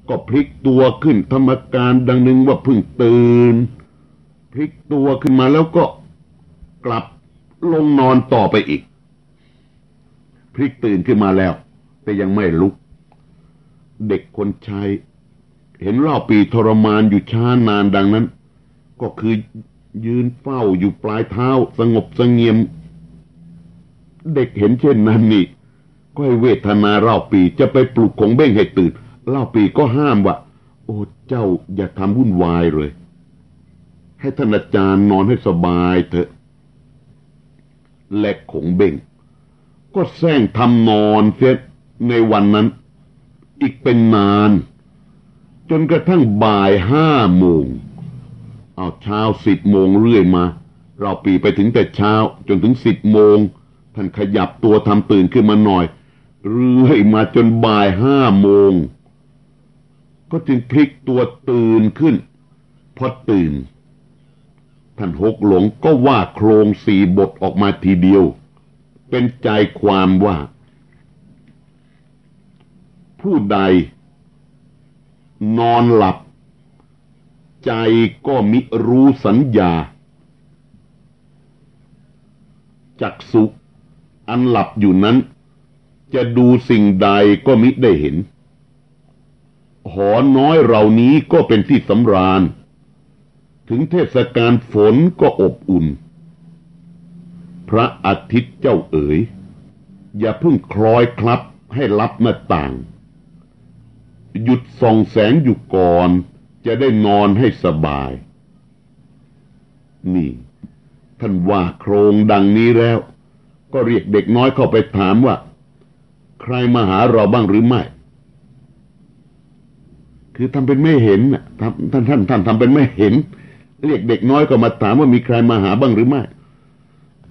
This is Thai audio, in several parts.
ก็พลิกตัวขึ้นทำอาการดังหนึ่งว่าเพิ่งตื่นพลิกตัวขึ้นมาแล้วก็กลับลงนอนต่อไปอีกพลิกตื่นขึ้นมาแล้วแต่ยังไม่ลุกเด็กคนใช้เห็นเล่าปีทรมานอยู่ช้านานดังนั้นก็คือยืนเฝ้าอยู่ปลายเท้าสงบเสงี่ยมเด็กเห็นเช่นนั้นนี่ก็ให้เวทนาเล่าปีจะไปปลุกของเบ้งให้ตื่นเล่าปีก็ห้ามว่าโอ้เจ้าอย่าทำวุ่นวายเลยให้ท่านอาจารย์นอนให้สบายเถอะและของเบ้งก็แซงทำนอนเสียในวันนั้นอีกเป็นนานจนกระทั่งบ่าย5 โมงเอาเช้า10 โมงเรื่อยมาเราปีไปถึงแต่เช้าจนถึง10 โมงท่านขยับตัวทำตื่นขึ้นมาหน่อยเรื่อยมาจนบ่าย5 โมงก็จึงพลิกตัวตื่นขึ้นพอตื่นท่านหกหลงก็ว่าโครง4 บทออกมาทีเดียวเป็นใจความว่าผู้ใดนอนหลับใจก็มิรู้สัญญาจักษุอันหลับอยู่นั้นจะดูสิ่งใดก็มิได้เห็นหอน้อยเหล่านี้ก็เป็นที่สำราญถึงเทศกาลฝนก็อบอุ่นพระอาทิตย์เจ้าเอ๋ยอย่าเพิ่งคล้อยคลับให้ลับหน้าต่างหยุดส่องแสงอยู่ก่อนจะได้นอนให้สบายนี่ท่านว่าโครงดังนี้แล้วก็เรียกเด็กน้อยเข้าไปถามว่าใครมาหาเราบ้างหรือไม่คือทำเป็นไม่เห็นท่านทำเป็นไม่เห็นเรียกเด็กน้อยก็มาถามว่ามีใครมาหาบ้างหรือไม่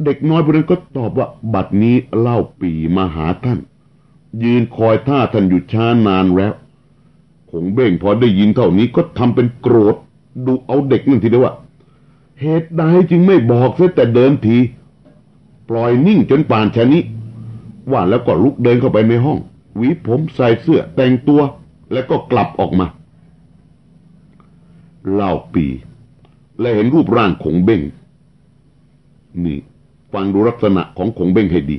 เด็กน้อยพวกนั้นก็ตอบว่าบัดนี้เล่าปีมาหาท่านยืนคอยท่าท่านอยู่ช้านานแล้วคงเบ้งพอได้ยินเท่านี้ก็ทำเป็นโกรธดูเอาเด็กนั่นทีเดียวว่าเหตุใดจึงไม่บอกเสียแต่เดิมทีปล่อยนิ่งจนป่านชะนี้ว่าแล้วก็ลุกเดินเข้าไปในห้องหวีผมใส่เสื้อแต่งตัวแล้วก็กลับออกมาเล่าปีและเห็นรูปร่างของเบ้งนี่ฟังดูลักษณะของของเบ้งให้ดี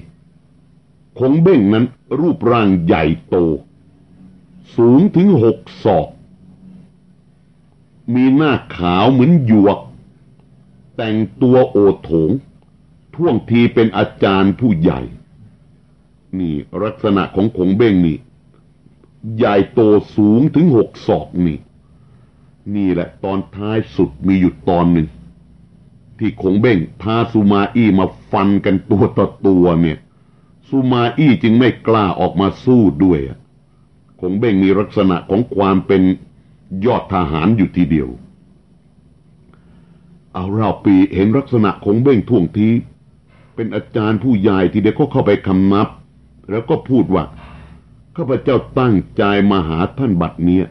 ของเบ้งนั้นรูปร่างใหญ่โตสูงถึง6 ศอกมีหน้าขาวเหมือนหยวกแต่งตัวโอโถงท่วงทีเป็นอาจารย์ผู้ใหญ่นี่ลักษณะของของเบ้งนี่ใหญ่โตสูงถึง6 ศอกนี่แหละตอนท้ายสุดมีอยู่ตอนหนึ่งที่ของเบ้งพาสุมาอี้มาฟันกันตัวต่อตัวเนี่ยสุมาอี้จึงไม่กล้าออกมาสู้ด้วยของเบ้งมีลักษณะของความเป็นยอดทหารอยู่ทีเดียวเอาเราปีเห็นลักษณะของเบ้งท่วงทีเป็นอาจารย์ผู้ใหญ่ทีเดียวก็เข้าไปคำนับแล้วก็พูดว่าข้าพเจ้าตั้งใจมาหาท่านบัดเนี้ย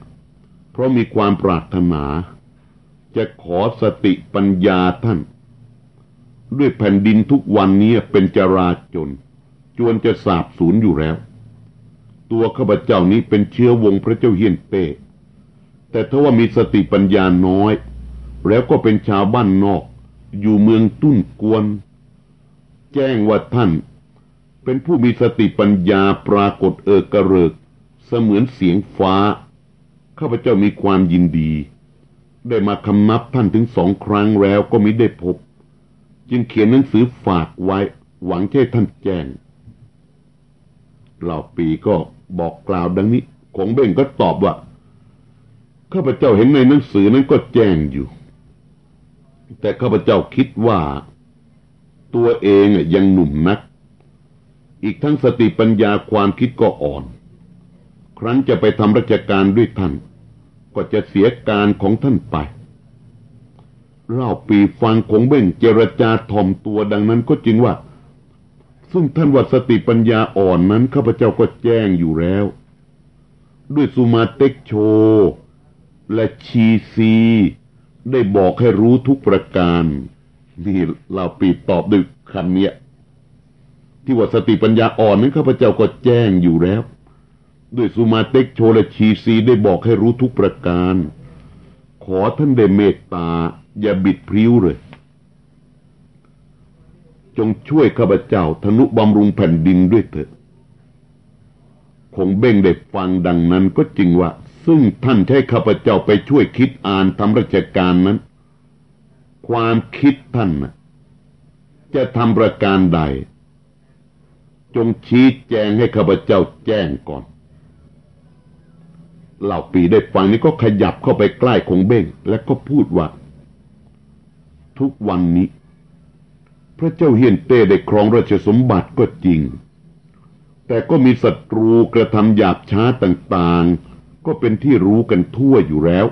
เพราะมีความปรารถนาจะขอสติปัญญาท่านด้วยแผ่นดินทุกวันนี้เป็นจราจรจวนจะสาบสูญอยู่แล้วตัวข้าพเจ้านี้เป็นเชื้อวงพระเจ้าเฮียนเต้แต่ถ้าว่ามีสติปัญญาน้อยแล้วก็เป็นชาวบ้านนอกอยู่เมืองตุ้นกวนแจ้งว่าท่านเป็นผู้มีสติปัญญาปรากฏกระเริกเสมือนเสียงฟ้าข้าพเจ้ามีความยินดีได้มาคำนับท่านถึง2 ครั้งแล้วก็มิได้พบจึงเขียนหนังสือฝากไว้หวังให้ท่านแจ้งเหล่าปีก็บอกกล่าวดังนี้ของเบ้งก็ตอบว่าข้าพเจ้าเห็นในหนังสือนั้นก็แจ้งอยู่แต่ข้าพเจ้าคิดว่าตัวเองยังหนุ่มนักอีกทั้งสติปัญญาความคิดก็อ่อนครั้นจะไปทำราชการด้วยท่านก็จะเสียการของท่านไปเล่าปีฟังของเบ้งเจรจาถ่อมตัวดังนั้นก็จึงว่าซึ่งท่านว่าสติปัญญาอ่อนนั้นข้าพเจ้าก็แจ้งอยู่แล้วด้วยสุมาเต็กโชและชีซีได้บอกให้รู้ทุกประการนี่เราปีตอบด้วยคำเนี้ยที่ว่าสติปัญญาอ่อนนั้นข้าพเจ้าก็แจ้งอยู่แล้ว ด้วยสุมาเต็กโชและชีซีได้บอกให้รู้ทุกประการขอท่านได้เมตตาอย่าบิดพริ้วเลยจงช่วยข้าพเจ้าทนุบำรุงแผ่นดินด้วยเถิดคงเบ้งได้ฟังดังนั้นก็จริงว่าซึ่งท่านให้ข้าพเจ้าไปช่วยคิดอ่านทำราชการนั้นความคิดท่านนะจะทำประการใดจงชี้แจงให้ข้าพเจ้าแจ้งก่อนเหล่าปีได้ฟังนี้ก็ขยับเข้าไปใกล้คงเบ้งและก็พูดว่าทุกวันนี้พระเจ้าเฮียนเต้ได้ครองราชสมบัติก็จริงแต่ก็มีศัตรูกระทำหยาบช้าต่างๆก็เป็นที่รู้กันทั่วอยู่แล้ว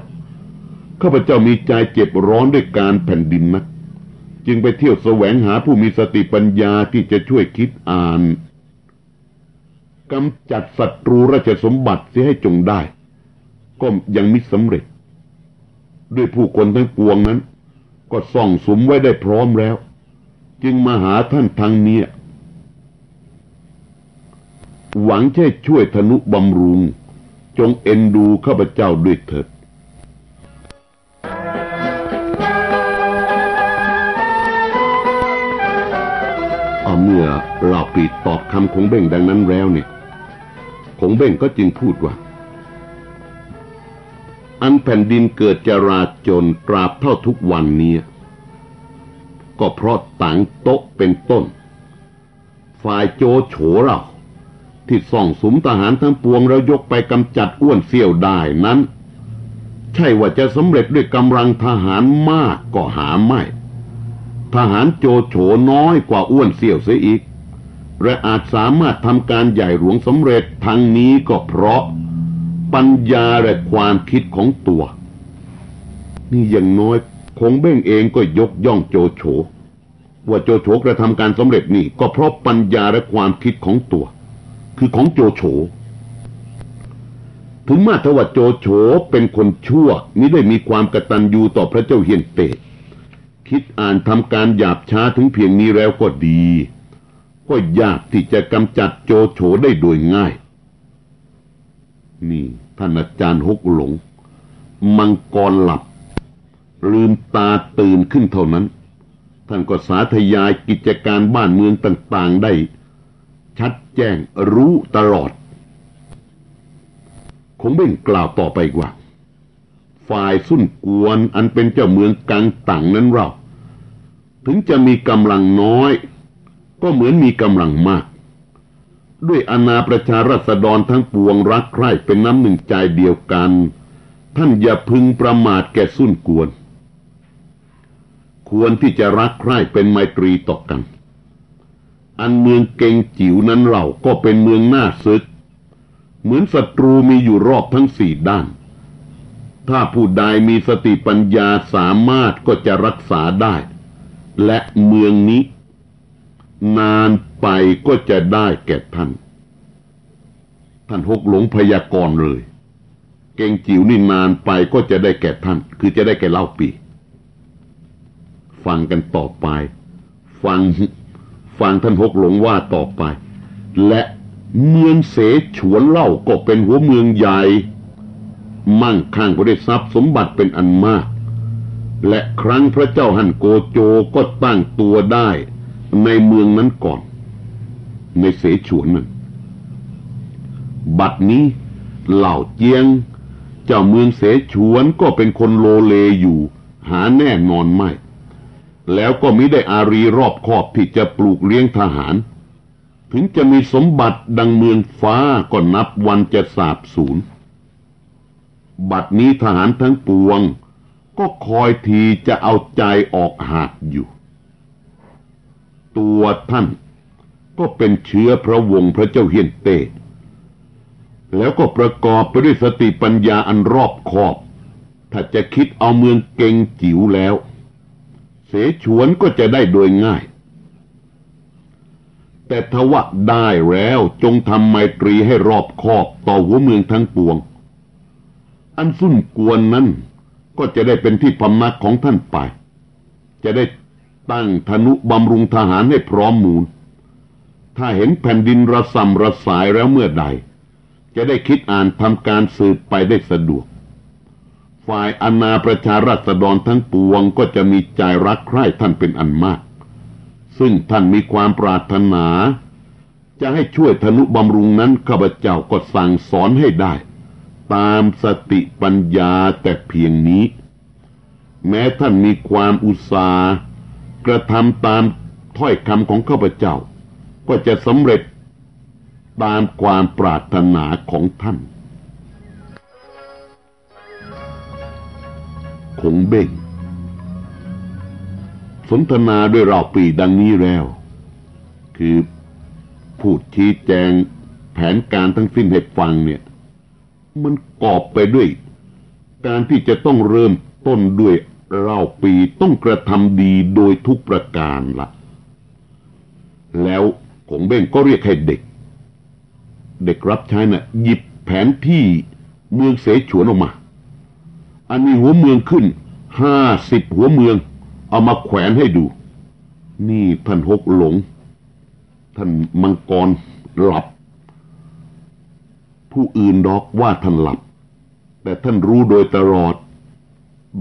ข้าพเจ้ามีใจเจ็บร้อนด้วยการแผ่นดินนักจึงไปเที่ยวแสวงหาผู้มีสติปัญญาที่จะช่วยคิดอ่านกำจัดศัตรูราชสมบัติเสียให้จงได้ก็ยังมิสำเร็จด้วยผู้คนทั้งปวงนั้นก็ซ่องสุมไว้ได้พร้อมแล้วจึงมาหาท่านทางนี้หวังแค่ช่วยทนุบำรุงจงเอ็นดูข้าพเจ้าด้วยเถิดเมื่อเหล่าปีตอบคำคงเบ้งดังนั้นแล้วเนี่ยคงเบ้งก็จึงพูดว่าอันแผ่นดินเกิดจราจนตราบเท่าทุกวันนี้ก็เพราะต่างโต๊ะเป็นต้นฝ่ายโจโฉเราที่ส่องสุมทหารทั้งปวงแล้วยกไปกำจัดอ้วนเสี่ยวได้นั้นใช่ว่าจะสำเร็จด้วยกำลังทหารมากก็หาไม่ทหารโจโฉน้อยกว่าอ้วนเสี่ยวเสียอีกและอาจสามารถทำการใหญ่หลวงสำเร็จทางนี้ก็เพราะปัญญาและความคิดของตัวนี่อย่างน้อยคงเบ้งเองก็ยกย่องโจโฉว่าโจโฉกระทำการสำเร็จนี่ก็เพราะปัญญาและความคิดของตัวคือของโจโฉถึงแม้ทว่าโจโฉเป็นคนชั่วมิได้มีความกตัญญูต่อพระเจ้าเฮียนเตคิดอ่านทำการหยาบช้าถึงเพียงนี้แล้วก็ดีก็ยากที่จะกำจัดโจโฉได้โดยง่ายนี่ท่านอาจารย์ฮกหลงมังกรหลับลืมตาตื่นขึ้นเท่านั้นท่านก็สาธยายกิจการบ้านเมืองต่างๆได้ชัดแจ้งรู้ตลอดคงเบ่งกล่าวต่อไปว่าฝ่ายซุ่นกวนอันเป็นเจ้าเมืองกังตังนั้นเราถึงจะมีกำลังน้อยก็เหมือนมีกำลังมากด้วยอาณาประชาราษฎรทั้งปวงรักใคร่เป็นน้ำหนึ่งใจเดียวกันท่านอย่าพึงประมาทแก่ซุ่นกวนควรที่จะรักใคร่เป็นไมตรีต่อกันอันเมืองเกงจิ๋วนั้นเราก็เป็นเมืองหน้าศึกเหมือนศัตรูมีอยู่รอบทั้งสี่ด้านถ้าผู้ใดมีสติปัญญาสามารถก็จะรักษาได้และเมืองนี้นานไปก็จะได้แก่ท่านฮกหลงพยากรณ์เลยเกงจิ๋วนี่นานไปก็จะได้แก่ท่านคือจะได้แก่เล่าปีฟังกันต่อไปฟังท่านฮกหลงว่าต่อไปและเมืองเสฉวนเล่าก็เป็นหัวเมืองใหญ่มั่งคั่งก็ได้ทรัพย์สมบัติเป็นอันมากและครั้งพระเจ้าฮั่นโกโจก็ตั้งตัวได้ในเมืองนั้นก่อนในเสฉวนนั้นบัดนี้เหล่าเจียงเจ้าเมืองเสฉวนก็เป็นคนโลเลอยู่หาแน่นอนไม่แล้วก็มิได้อารีรอบคอบที่จะปลูกเลี้ยงทหารถึงจะมีสมบัติดังเมืองฟ้าก็นับวันจะสาบสูญบัดนี้ทหารทั้งปวงก็คอยทีจะเอาใจออกหากอยู่ตัวท่านก็เป็นเชื้อพระวงศ์พระเจ้าเฮียนเต้แล้วก็ประกอบไปด้วยสติปัญญาอันรอบคอบถ้าจะคิดเอาเมืองเกงจิ๋วแล้วเสฉวนก็จะได้โดยง่ายแต่ทว่าได้แล้วจงทำไมตรีให้รอบคอบต่อหัวเมืองทั้งปวงอันซุ่นกวนนั้นก็จะได้เป็นที่พำนักของท่านไปจะได้ตั้งธนุบำรุงทหารให้พร้อมมูลถ้าเห็นแผ่นดินระส่ำระสายแล้วเมื่อใด จะได้คิดอ่านทำการสืบไปได้สะดวกฝ่ายอาณาประชาราษฎรทั้งปวงก็จะมีใจรักใคร่ท่านเป็นอันมากซึ่งท่านมีความปรารถนาจะให้ช่วยทนุบำรุงนั้นข้าพเจ้าก็สั่งสอนให้ได้ตามสติปัญญาแต่เพียงนี้แม้ท่านมีความอุตสาห์กระทำตามถ้อยคำของข้าพเจ้าก็จะสำเร็จตามความปรารถนาของท่านคงเบ่งสนทนาด้วยเราปีดังนี้แล้วคือพูดชี้แจงแผนการทั้งสิ้นให้ฟังเนี่ยมันกอบไปด้วยการที่จะต้องเริ่มต้นด้วยเราปีต้องกระทำดีโดยทุกประการละแล้วคงเบ่งก็เรียกให้เด็กรับใช้น่ะหยิบแผนที่เมืองเสฉวนออกมาอันนี้หัวเมืองขึ้น50หัวเมืองเอามาแขวนให้ดูนี่ท่านหกหลงท่านมังกรหลับผู้อื่นดอกว่าท่านหลับแต่ท่านรู้โดยตลอด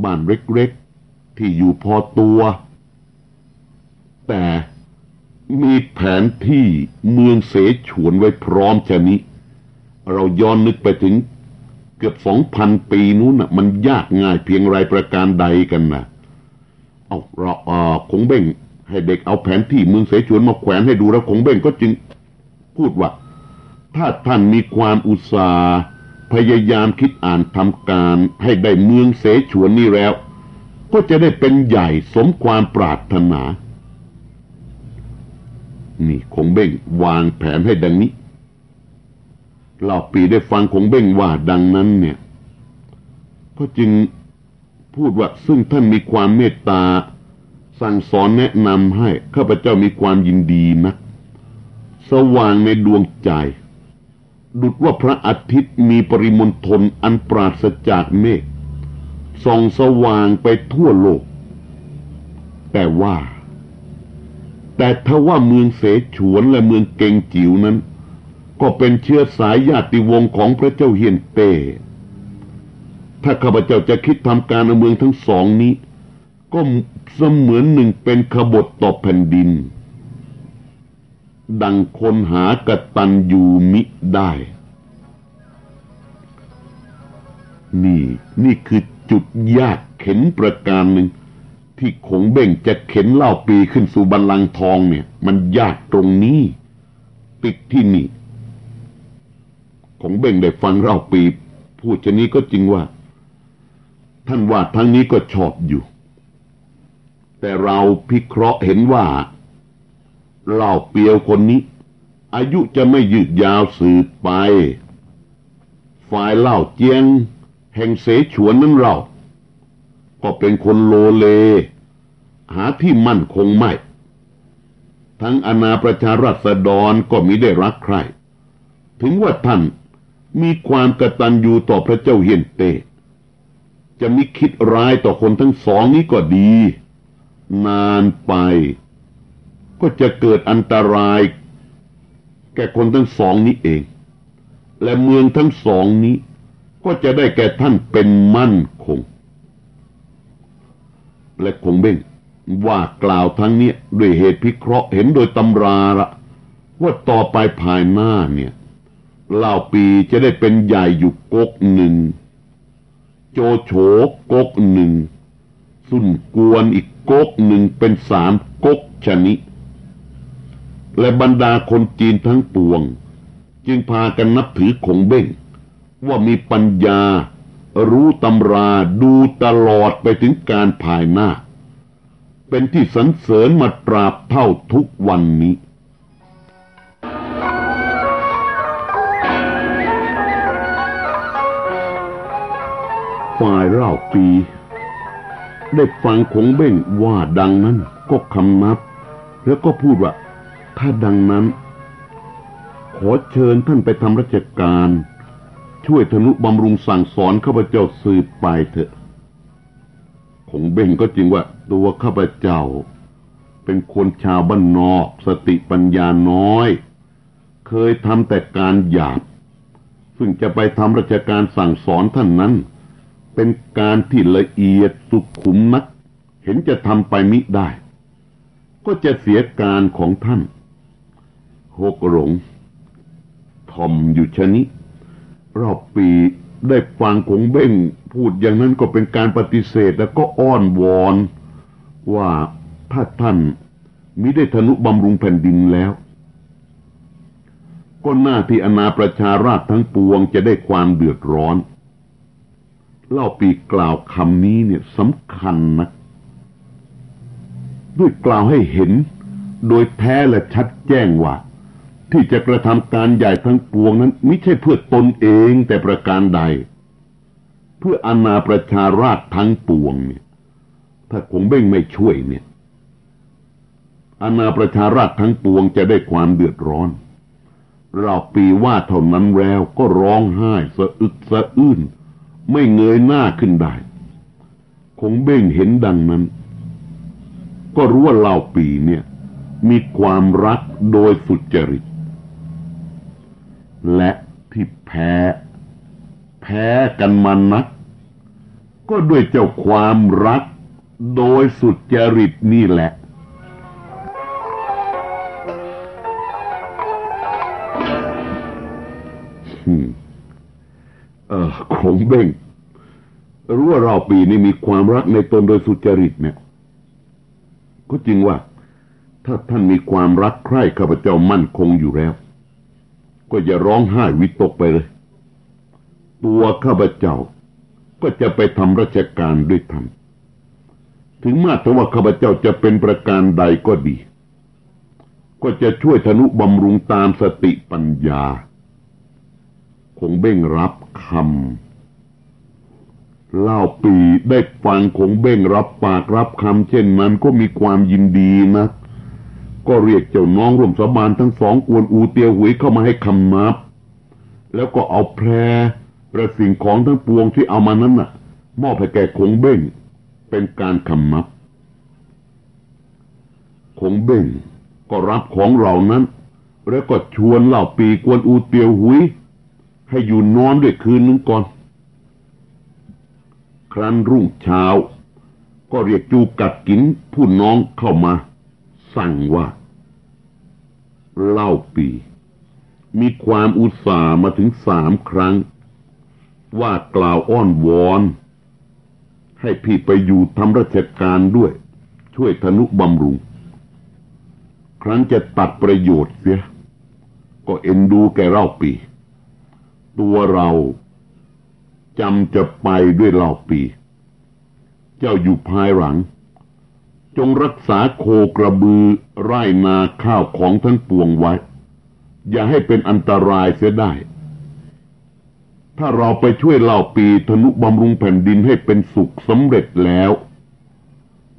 บ้านเล็กๆที่อยู่พอตัวแต่มีแผนที่เมืองเสฉวนไว้พร้อมชะนี้เราย้อนนึกไปถึงเกือบ 2,000 ปีนู้นน่ะมันยากง่ายเพียงไรประการใดกันนะเราคงเบ่งให้เด็กเอาแผนที่เมืองเสฉวนมาแขวนให้ดูแล้วคงเบ่งก็จึงพูดว่าถ้าท่านมีความอุตสาห์พยายามคิดอ่านทำการให้ได้เมืองเสฉวนนี้แล้วก็จะได้เป็นใหญ่สมความปรารถนานี่คงเบ่งวางแผนให้ดังนี้เล่าปีได้ฟังคงเบ่งว่าดังนั้นเนี่ยก็จึงพูดว่าซึ่งท่านมีความเมตตาสั่งสอนแนะนำให้ข้าพเจ้ามีความยินดีนักสว่างในดวงใจดุจว่าพระอาทิตย์มีปริมณฑลอันปราศจากเมฆส่องสว่างไปทั่วโลกแต่ถ้าว่าเมืองเสฉวนและเมืองเกงจิ๋วนั้นก็เป็นเชื้อสายญาติวงศ์ของพระเจ้าเฮียนเต้ถ้าข้าพเจ้าจะคิดทำการเอาเมืองทั้งสองนี้ก็เสมือนหนึ่งเป็นขบฏต่อแผ่นดินดังคนหากตัญญูมิได้นี่คือจุดยากเข็ญประการหนึ่งที่คงเบ่งจะเข็นเล่าปีขึ้นสู่บัลลังก์ทองเนี่ยมันยากตรงนี้ติดที่นี่คงเบ่งได้ฟังเล่าปีพูดชนี้ก็จริงว่าท่านว่าทั้งนี้ก็ชอบอยู่แต่เราพิเคราะห์เห็นว่าเล่าเปียวคนนี้อายุจะไม่ยืดยาวสืบไปฝ่ายเล่าเจียงแห่งเสฉวนนั้นเราก็เป็นคนโลเลหาที่มั่นคงไม่ทั้งอาณาประชาราษฎรก็มิได้รักใครถึงว่าท่านมีความกตัญญูต่อพระเจ้าเฮียนเต้จะมิคิดร้ายต่อคนทั้งสองนี้ก็ดีนานไปก็จะเกิดอันตรายแก่คนทั้งสองนี้เองและเมืองทั้งสองนี้ก็จะได้แก่ท่านเป็นมั่นคงและคงเบ่งว่ากล่าวทั้งนี้ด้วยเหตุพิเคราะห์เห็นโดยตำราละว่าต่อไปภายหน้าเนี่ยเล่าปีจะได้เป็นใหญ่อยู่ก๊กหนึ่งโจโฉก๊กหนึ่งซุนกวนอีกก๊กหนึ่งเป็น3ก๊กชนิดและบรรดาคนจีนทั้งปวงจึงพากันนับถือคงเบ้งว่ามีปัญญารู้ตำราดูตลอดไปถึงการภายหน้าเป็นที่สรรเสริญมาตราบเท่าทุกวันนี้ฝ่ายเล่าปีได้ฟังคงเบ้งว่าดังนั้นก็คำนับแล้วก็พูดว่าถ้าดังนั้นขอเชิญท่านไปทำราชการช่วยทนุบำรุงสั่งสอนข้าพเจ้าสืบไปเถอะคงเบ้งก็จริงว่าตัวข้าพเจ้าเป็นคนชาวบ้านนอกสติปัญญาน้อยเคยทำแต่การหยาบ ซึ่งจะไปทำราชการสั่งสอนท่านนั้นเป็นการที่ละเอียดสุขุมนักเห็นจะทำไปมิได้ก็จะเสียการของท่านหกหลงทอมอยู่ชะนี้รอบปีได้ฟังคงเบ้งพูดอย่างนั้นก็เป็นการปฏิเสธแล้วก็อ้อนวอนว่าถ้าท่านมิได้ทนุบำรุงแผ่นดินแล้วก็หน้าที่อาณาประชาราษฎร์ทั้งปวงจะได้ความเดือดร้อนเล่าปีกล่าวคำนี้เนี่ยสำคัญนะด้วยกล่าวให้เห็นโดยแท้และชัดแจ้งว่าที่จะกระทำการใหญ่ทั้งปวงนั้นไม่ใช่เพื่อตนเองแต่ประการใดเพื่ออาณาประชาราษฎร์ทั้งปวงเนี่ยถ้าคงเบ้งไม่ช่วยเนี่ยอาณาประชาราษฎร์ทั้งปวงจะได้ความเดือดร้อนเราปีว่าเท่านั้นแล้วก็ร้องไห้สะอึกสะอื้นไม่เงยหน้าขึ้นได้คงเบ้งเห็นดังนั้นก็รู้ว่าเหล่าปีเนี่ยมีความรักโดยสุจริตและที่แพ้กันมานักก็ด้วยเจ้าความรักโดยสุจริตนี่แหละคงเบ้งรู้ว่าเราปีนี้มีความรักในตนโดยสุจริตเนี่ยก็จริงว่าถ้าท่านมีความรักใคร่ข้าพเจ้ามั่นคงอยู่แล้วก็อย่าร้องไห้วิตกไปเลยตัวข้าพเจ้าก็จะไปทำราชการด้วยธรรมถึงแม้ว่าข้าพเจ้าจะเป็นประการใดก็ดีก็จะช่วยทนุบำรุงตามสติปัญญาคงเบ้งรับคำเล่าปีได้ฟังคงเบ้งรับปากรับคำเช่นนั้นก็มีความยินดีนะก็เรียกเจ้าน้องร่วมสาบานทั้งสองกวนอูเตียวหุยเข้ามาให้คำนับแล้วก็เอาแพรและสิ่งของทั้งปวงที่เอามานั้นน่ะมอบให้แก่คงเบ้งเป็นการคำนับคงเบ้งก็รับของเหล่านั้นแล้วก็ชวนเหล่าปีกวนอูเตียวหุยให้อยู่นอนด้วยคืนนึงก่อนครั้นรุ่งเช้าก็เรียกจูกัดกินผู้น้องเข้ามาสั่งว่าเล่าปีมีความอุตส่าห์มาถึง3 ครั้งว่ากล่าวอ้อนวอนให้พี่ไปอยู่ทำราชการด้วยช่วยทนุบำรุงครั้นจะตัดประโยชน์เสียก็เอ็นดูแกเล่าปีตัวเราจำจะไปด้วยเล่าปีเจ้าอยู่ภายหลังจงรักษาโคกระบือไร่นาข้าวของทั้งปวงไว้อย่าให้เป็นอันตรายเสียได้ถ้าเราไปช่วยเล่าปีทนุบำรุงแผ่นดินให้เป็นสุขสำเร็จแล้ว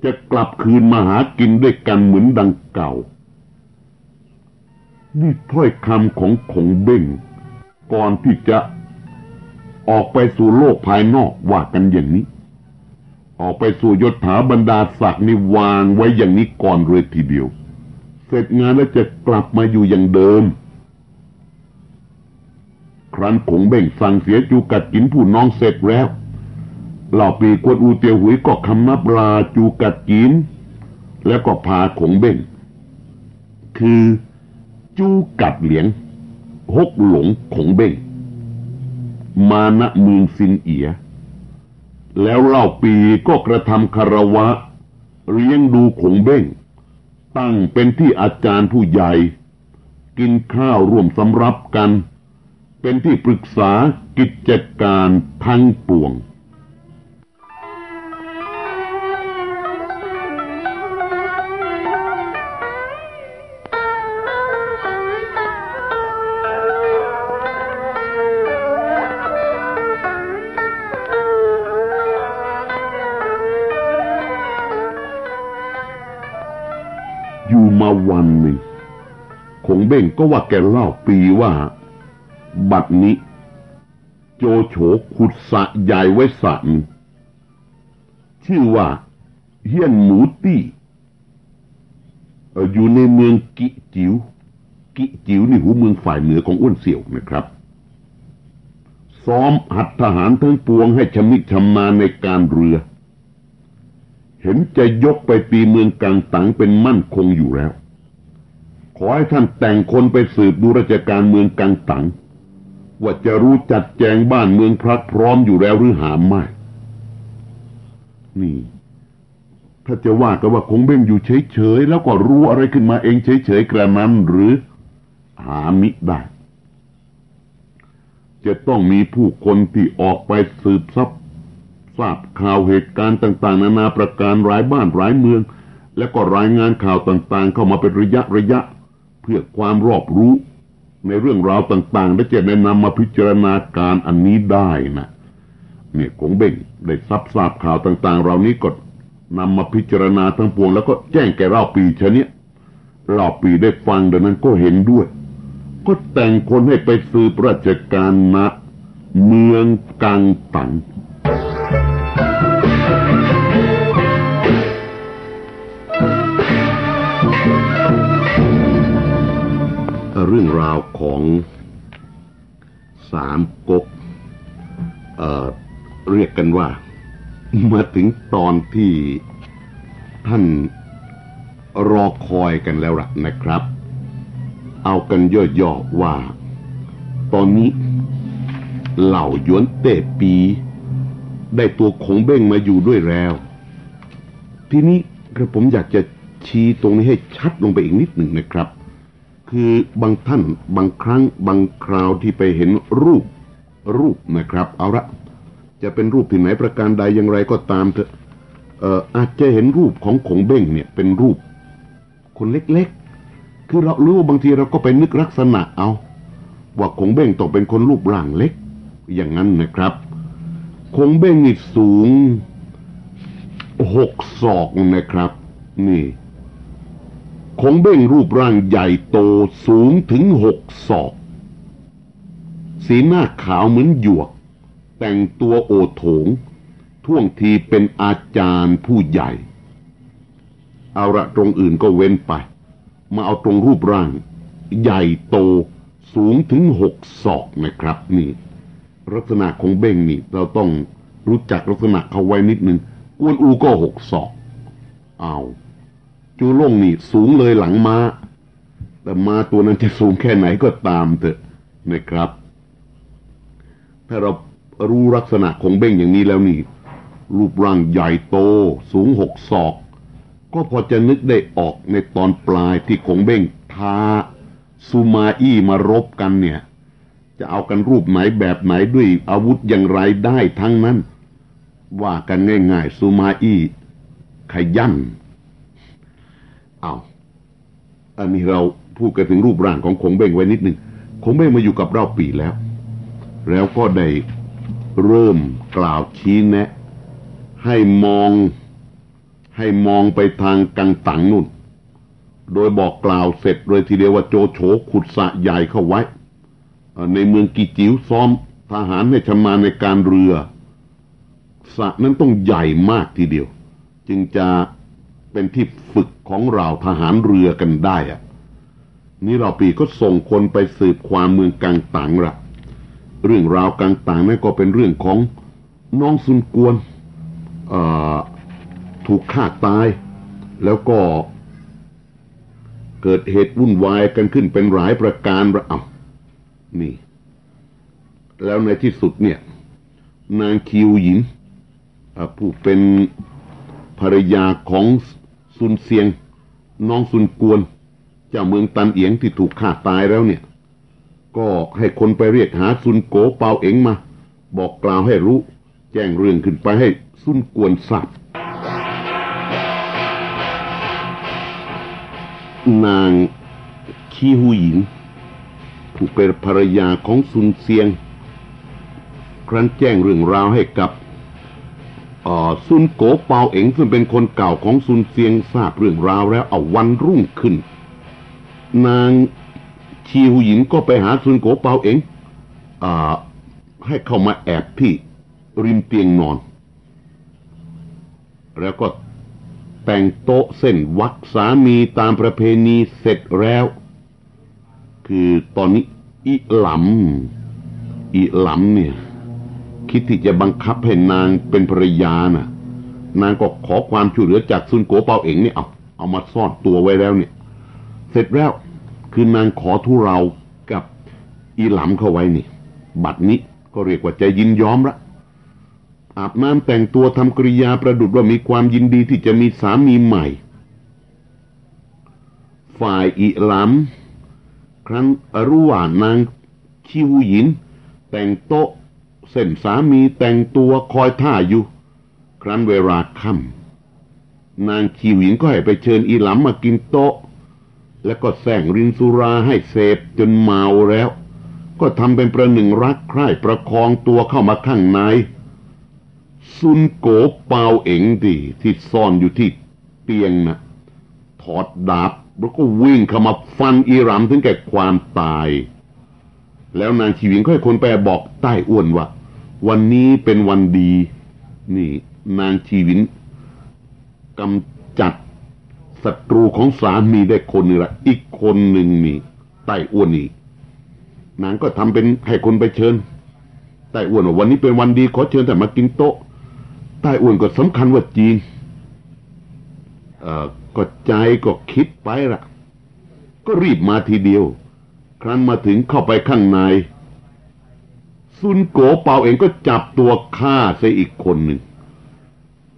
จะกลับคืนมาหากินด้วยกันเหมือนดังเก่านี่ถ้อยคำของคงเบ้งก่อนที่จะออกไปสู่โลกภายนอกว่ากันอย่างนี้ออกไปสู่ยศถาบรรดาศักดิ์นี่วางไว้อย่างนี้ก่อนเลยทีเดียวเสร็จงานแล้วจะกลับมาอยู่อย่างเดิมครั้นคงเบ้งสั่งเสียจูกัดกินผู้น้องเสร็จแล้วเหล่าปีกวนอูเตียวหุยก็คำนับลาจูกัดกินแล้วก็พาคงเบ้งคือจูกัดเหลียงฮกหลงคงเบ้งมาณเมืองซินเอียแล้วเล่าปีก็กระทำคารวะเลี้ยงดูคงเบ้งตั้งเป็นที่อาจารย์ผู้ใหญ่กินข้าวร่วมสำรับกันเป็นที่ปรึกษากิจการทั้งปวง อยู่มาวันหนึ่งคงเบ้งก็ว่าแกเล่าปีว่าบัดนี้โจโฉขุดสระใหญ่ไว้สระหนึ่งชื่อว่าเฮียนหมูตี้อยู่ในเมืองกิจิ๋วนี่หูเมืองฝ่ายเหนือของอ้วนเสี่ยวนะครับ ซ้อมหัดทหารทั้งปวงให้ชำนิชำนาญในการเรือเห็นจะยกไปตีเมืองกังตังเป็นมั่นคงอยู่แล้วขอให้ท่านแต่งคนไปสืบดูราชการเมืองกังตังว่าจะรู้จัดแจงบ้านเมืองพรักพร้อมอยู่แล้วหรือหาไม่นี่ถ้าจะว่าก็ว่าคงเบ้งอยู่เฉยๆแล้วก็รู้อะไรขึ้นมาเองเฉยๆกระนั้นหรือหามิได้จะต้องมีผู้คนที่ออกไปสืบทราบข่าวเหตุการณ์ต่างๆนานาประการหลายบ้านหลายเมืองและก็รายงานข่าวต่างๆเข้ามาเป็นระยะเพื่อความรอบรู้ในเรื่องราวต่างๆและจะได้นำมาพิจารณาการอันนี้ได้นะเนี่ยคงเบ้งได้ทราบข่าวต่างๆเหล่านี้ก็นำมาพิจารณาทั้งปวงแล้วก็แจ้งแก่เราปีชะเนี้ยเราปีได้ฟังดังนั้นก็เห็นด้วยก็แต่งคนให้ไปสืบราชการณเมืองกังตังเรื่องราวของสามก๊กเรียกกันว่ามาถึงตอนที่ท่านรอคอยกันแล้วล่ะนะครับเอากันย่อๆว่าตอนนี้เหล่าหยวนเต้ปีได้ตัวคงเบ้งมาอยู่ด้วยแล้วทีนี้กระผมอยากจะชี้ตรงนี้ให้ชัดลงไปอีกนิดหนึ่งนะครับคือบางท่านบางครั้งบางคราวที่ไปเห็นรูปนะครับเอาละจะเป็นรูปที่ไหนประการใดอย่างไรก็ตามเถอะอาจจะเห็นรูปของคงเบ้งเนี่ยเป็นรูปคนเล็กๆคือเรารู้ว่าบางทีเราก็ไปนึกลักษณะเอาว่าคงเบ้งต้องเป็นคนรูปร่างเล็กอย่างนั้นนะครับคงเบ้งนี่สูง6 ศอกนะครับนี่คงเบ้งรูปร่างใหญ่โตสูงถึง6 ศอกสีหน้าขาวเหมือนหยวกแต่งตัวโอโถงท่วงทีเป็นอาจารย์ผู้ใหญ่เอาละตรงอื่นก็เว้นไปมาเอาตรงรูปร่างใหญ่โตสูงถึง6 ศอกนะครับนี่ลักษณะของเบ้งนี่เราต้องรู้จักลักษณะเขาไว้นิดนึงกวนอูก็6 ศอกเอาจูล่งนี่สูงเลยหลังม้าแต่ม้าตัวนั้นจะสูงแค่ไหนก็ตามเถอะนะครับถ้าเรารู้ลักษณะของเบ้งอย่างนี้แล้วนี่รูปร่างใหญ่โตสูง6 ศอกก็พอจะนึกได้ออกในตอนปลายที่คงเบ้งท้าซูมาอี้มารบกันเนี่ยจะเอากันรูปไหนแบบไหนด้วยอาวุธอย่างไรได้ทั้งนั้นว่ากันง่ายๆซูมาอี้ขยันอันนี้เราพูดกันถึงรูปร่างของคงเบ้งไว้นิดหนึ่งคงเบ้งมาอยู่กับเราปีแล้วก็ได้เริ่มกล่าวชี้แนะให้มองไปทางกังตังนู่นโดยบอกกล่าวเสร็จเลยทีเดียวว่าโจโฉขุดสระใหญ่เข้าไว้ในเมืองกีจิ๋วซ้อมทหารให้ชำนาญในการเรือสระนั้นต้องใหญ่มากทีเดียวจึงจะเป็นที่ฝึกของเราทหารเรือกันได้นี่เราปีก็ส่งคนไปสืบความเมืองกังตังละเรื่องราวกังตังนั่นก็เป็นเรื่องของน้องซุนกวนถูกฆ่าตายแล้วก็เกิดเหตุวุ่นวายกันขึ้นเป็นหลายประการนี่แล้วในที่สุดเนี่ยนางคิวหยินผู้เป็นภรรยาของซุนเซียงน้องซุนกวนเจ้าเมืองตันเอียงที่ถูกฆ่าตายแล้วเนี่ยก็ให้คนไปเรียกหาซุนโกเปาเอ๋งมาบอกกล่าวให้รู้แจ้งเรื่องขึ้นไปให้ซุนกวนทราบนางคีหูหยินผู้เป็นภรรยาของซุนเซียงครั้นแจ้งเรื่องราวให้กับซุนโกเปาเอ๋งซึ่งเป็นคนเก่าของซุนเซียงทราบเรื่องราวแล้ววันรุ่งขึ้นนางชีหูหยินก็ไปหาซุนโกเปาเอ๋งให้เข้ามาแอบที่ริมเตียงนอนแล้วก็แต่งโต๊ะเส้นวักสามีตามประเพณีเสร็จแล้วคือตอนนี้อีหลำเนี่ย คิดที่จะบังคับให้นางเป็นภรรยาน่ะนางก็ขอความช่วยเหลือจากซุนโกเปาเอ๋งเนี่ยเอามาซ่อนตัวไว้แล้วเนี่ยเสร็จแล้วคือนางขอทุเรากับอีหลำเข้าไว้นี่บัดนี้ก็เรียกว่าจะยินยอมละอาบน้ำแต่งตัวทำกริยาประดุจว่ามีความยินดีที่จะมีสามีใหม่ฝ่ายอีหลำครั้นรู้ว่านางชิวหยินแต่งโต๊ะเส้นสามีแต่งตัวคอยท่าอยู่ครั้นเวลาค่ำนางชิวหยินก็ให้ไปเชิญอีหลำมากินโต๊ะแล้วก็แซงรินสุราให้เสพจนเมาแล้วก็ทำเป็นประหนึ่งรักใคร่ประคองตัวเข้ามาข้างในซุนโกเปาเอ๋งที่ซ่อนอยู่ที่เตียงนะถอดดาบแล้วก็วิ่งเข้ามาฟันอีหลำถึงแก่ความตายแล้วนางชีวินก็ให้คนไปบอกใต้อ้วนว่าวันนี้เป็นวันดีนี่นางชีวินกำจัดศัตรูของสามีได้คนนึงละอีกคนหนึ่งนี่ใต้อ้วนนี่นางก็ทำเป็นให้คนไปเชิญใต้อ้วนว่าวันนี้เป็นวันดีขอเชิญแต่มากินโต๊ะใต้อ้วนก็สำคัญว่าจีนก็ใจก็คิดไปละก็รีบมาทีเดียวครั้นมาถึงเข้าไปข้างในซุนโกเปาเองก็จับตัวฆ่าเสียอีกคนหนึ่ง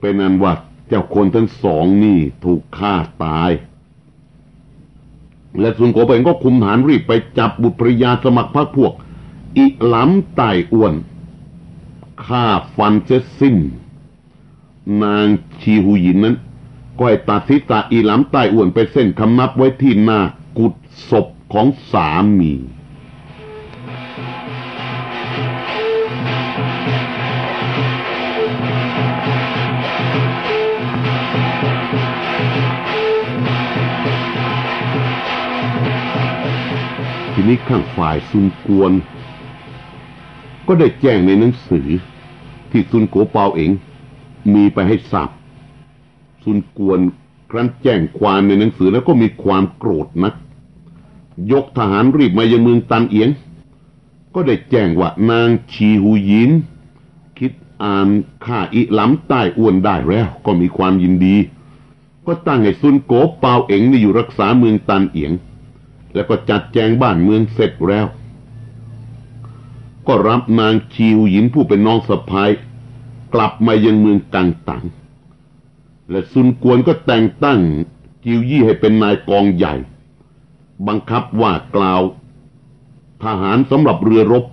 เป็นอันว่าเจ้าคนทั้งสองนี่ถูกฆ่าตายและซุนโกเปาเองก็คุมฐานรีบไปจับบุตรภริยาสมัครพรรคพวกอีหลำไต่อ้วนฆ่าฟันเสียสิ้นนางชีหูหยินนั้นก็ให้ตัดศีรษะอีหลำไต่อ้วนไปเส้นคำนับไว้ที่หน้ากุฏศพของสามีทีนี้ข้างฝ่ายซุนกวนก็ได้แจ้งในหนังสือที่ซุนโกเปาเอ๋งมีไปให้ทราบซุนกวนครั้นแจ้งความในหนังสือแล้วก็มีความโกรธนักยกทหารรีบมายังเมืองตันเอียงก็ได้แจ้งว่านางชีหูหยินคิดอ่านฆ่าอีหลำใต้อ้วนได้แล้วก็มีความยินดีก็ตั้งให้ซุนโกเปาเอ๋งนี่อยู่รักษาเมืองตันเอียงแล้วก็จัดแจงบ้านเมืองเสร็จแล้วก็รับนางชีหูหยินผู้เป็นน้องสะใภ้กลับมายังเมืองกังตังและซุนกวนก็แต่งตั้งจิวยี่ให้เป็นนายกองใหญ่บังคับว่ากล่าวทหารสำหรับเรือรบ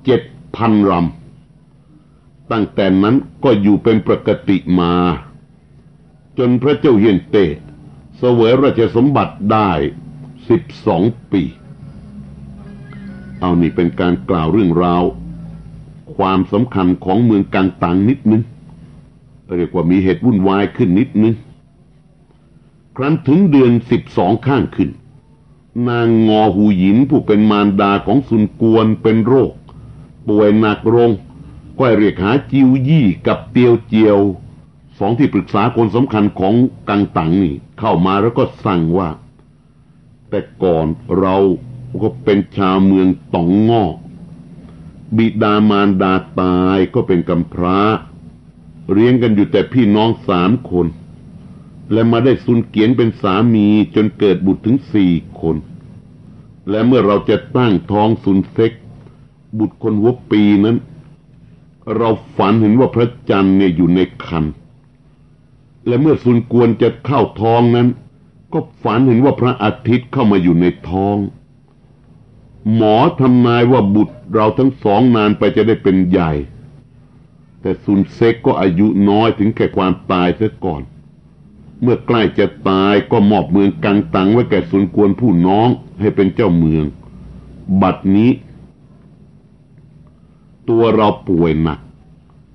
7,000 ลำตั้งแต่นั้นก็อยู่เป็นปกติมาจนพระเจ้าเฮียนเต้เสวยราชสมบัติได้12 ปีเอานี่เป็นการกล่าวเรื่องราวความสำคัญของเมืองกังตังนิดนึงเรียกว่ามีเหตุวุ่นวายขึ้นนิดนึงครั้นถึงเดือน12ข้างขึ้นนางงอหูหยินผู้เป็นมารดาของซุนกวนเป็นโรคป่วยหนักโรงก็เรียกหาจิวยี่กับเตียวเจียวสองที่ปรึกษาคนสำคัญของกังตังนี่เข้ามาแล้วก็สั่งว่าแต่ก่อนเราก็เป็นชาวเมืองตองงอบิดามารดาตายก็เป็นกำพร้าเลี้ยงกันอยู่แต่พี่น้อง3 คนและมาได้ซุนเกียนเป็นสามีจนเกิดบุตรถึง4 คนและเมื่อเราจะตั้งท้องซุนเซ็กบุตรคนหัวปีนั้นเราฝันเห็นว่าพระจันทร์เนี่ยอยู่ในครรภ์และเมื่อซุนกวนจะเข้าท้องนั้นก็ฝันเห็นว่าพระอาทิตย์เข้ามาอยู่ในท้องหมอทำนายว่าบุตรเราทั้งสองนานไปจะได้เป็นใหญ่แต่ซุนเซ็กก็อายุน้อยถึงแก่ความตายเสียก่อนเมื่อใกล้จะตายก็มอบเมืองกังตังไว้แก่ซุนกวนผู้น้องให้เป็นเจ้าเมืองบัดนี้ตัวเราป่วยหนัก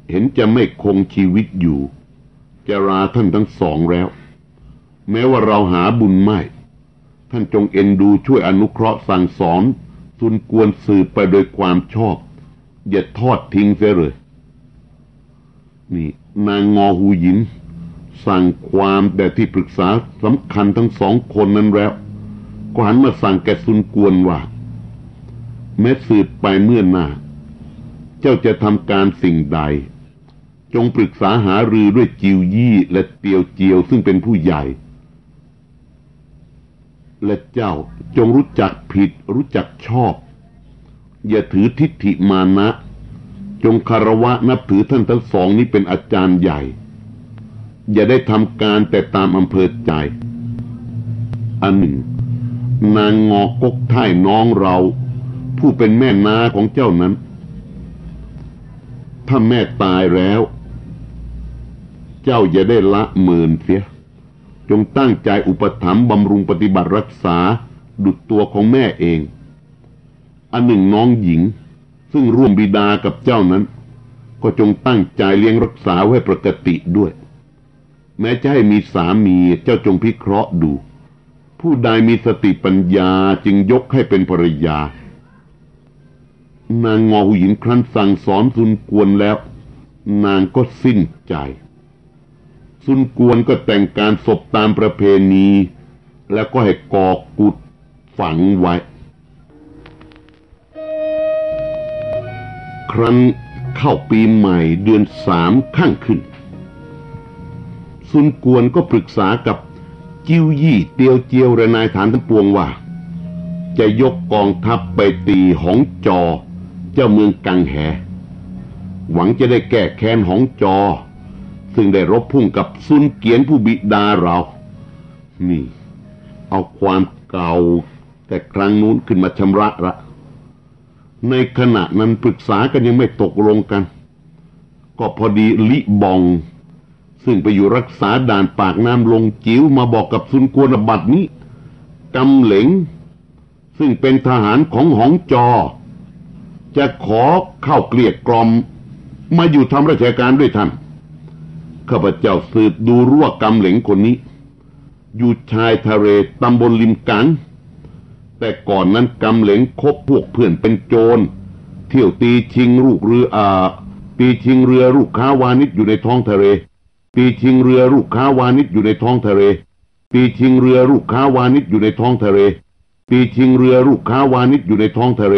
เห็นจะไม่คงชีวิตอยู่จะลาท่านทั้งสองแล้วแม้ว่าเราหาบุญไม่ท่านจงเอ็นดูช่วยอนุเคราะห์สั่งสอนซุนกวนสืบไปโดยความชอบอย่าทอดทิ้งเสียเลยนี่นางงอหูหยินสั่งความแด่ที่ปรึกษาสำคัญทั้ง2 คนนั้นแล้วก็หันมาสั่งแก่ซุนกวนว่าแม้สืบไปเมื่อหน้า เจ้าจะทำการสิ่งใดจงปรึกษาหารือด้วยจิวยี่และเตียวเจียวซึ่งเป็นผู้ใหญ่และเจ้าจงรู้จักผิดรู้จักชอบอย่าถือทิฏฐิมานะจงคารวะนับถือท่านทั้งสองนี้เป็นอาจารย์ใหญ่อย่าได้ทำการแต่ตามอำเภอใจอันหนึ่งนางงอกกท่ายน้องเราผู้เป็นแม่นาของเจ้านั้นถ้าแม่ตายแล้วเจ้าอย่าได้ละเมินเสียจงตั้งใจอุปถัมภ์บำรุงปฏิบัติรักษาดุจตัวของแม่เองอันหนึ่งน้องหญิงซึ่งร่วมบิดากับเจ้านั้นก็จงตั้งใจเลี้ยงรักษาไว้ปกติด้วยแม้จะให้มีสามีเจ้าจงพิเคราะห์ดูผู้ใดมีสติปัญญาจึงยกให้เป็นภรรยานางงอหูหญิงครั้นสั่งสอนซุนกวนแล้วนางก็สิ้นใจซุนกวนก็แต่งการศพตามประเพณีแล้วก็ให้ก่อกุฏฝังไว้ครั้นเข้าปีใหม่เดือน3ข้างขึ้นซุนกวนก็ปรึกษากับจิ้วยี่เตียวเจียวและนายฐานทั้งปวงว่าจะยกกองทัพไปตีหงจอเจ้าเมืองกังแหหวังจะได้แก้แค้นหงจอซึ่งได้รบพุ่งกับซุนเกียนผู้บิดาเรานี่เอาความเก่าแต่ครั้งนู้นขึ้นมาชำระละในขณะนั้นปรึกษากันยังไม่ตกลงกันก็พอดีลิบองซึ่งไปอยู่รักษาด่านปากน้ำลงจิ๋วมาบอกกับซุนกวนบัดนี้กำเหลงซึ่งเป็นทหารของหงจอจะขอเข้าเกลี้ยกล่อมมาอยู่ทำราชการด้วยท่านข้าพเจ้าสืบดูรู้ว่ากำเหลงคนนี้อยู่ชายทะเลตำบลริมกังแต่ก่อนนั้นกำเหลงคบพวกเพื่อนเป็นโจรเที่ยวตีชิงลูกเรือตีชิงเรือลูกค้าวานิชอยู่ในท้องทะเลตีชิงเรือลูกค้าวานิชอยู่ในท้องทะเลตีชิงเรือลูกค้าวานิชอยู่ในท้องทะเลตีชิงเรือลูกค้าวานิชอยู่ในท้องทะเล